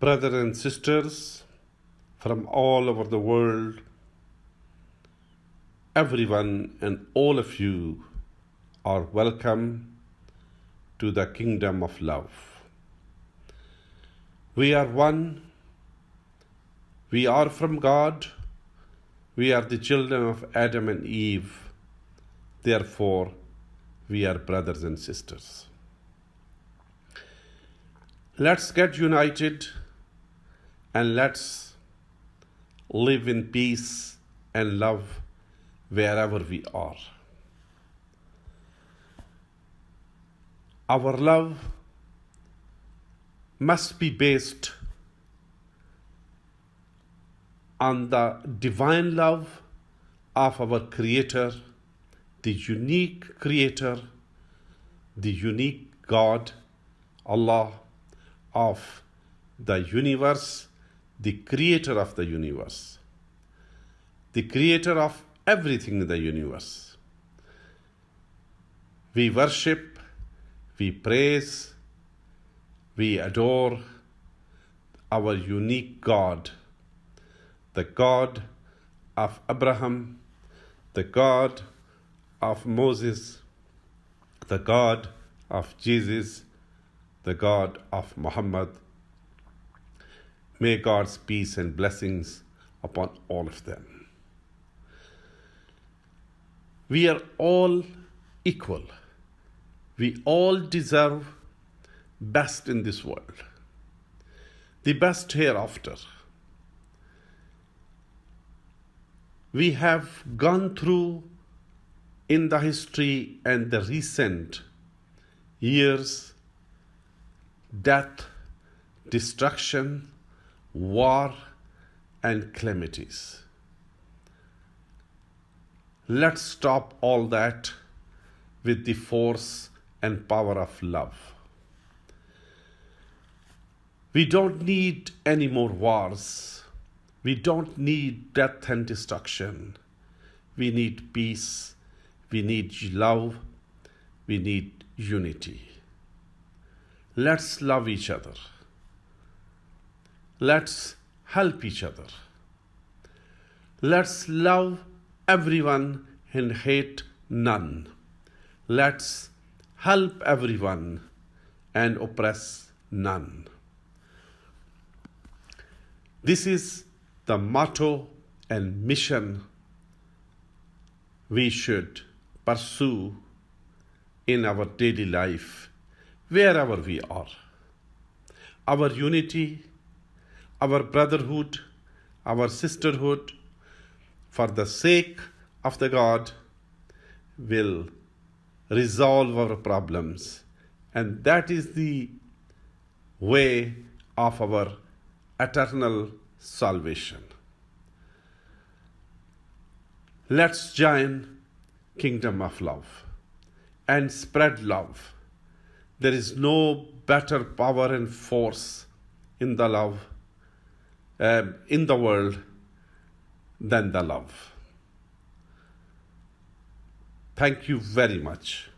Brothers and sisters from all over the world, everyone and all of you are welcome to the kingdom of love. We are one. We are from God. We are the children of Adam and Eve. Therefore, we are brothers and sisters. Let's get united and let's live in peace and love wherever we are. Our love must be based on the divine love of our Creator, the unique Creator, the unique God, Allah of the universe, the Creator of the universe, the Creator of everything in the universe. We worship, we praise, we adore our unique God, the God of Abraham, the God of Moses, the God of Jesus, the God of Muhammad. May God's peace and blessings upon all of them. We are all equal. We all deserve best in this world, the best hereafter. We have gone through in the history and the recent years death, destruction, war, and calamities. Let's stop all that with the force and power of love. We don't need any more wars. We don't need death and destruction. We need peace. We need love. We need unity. Let's love each other. Let's help each other. Let's love everyone and hate none. Let's help everyone and oppress none. This is the motto and mission we should pursue in our daily life, wherever we are. Our unity, our brotherhood, our sisterhood, for the sake of the God, will resolve our problems. And that is the way of our eternal salvation. Let's join Kingdom of Love and spread love. There is no better power and force in the love, in the world than the love. Thank you very much.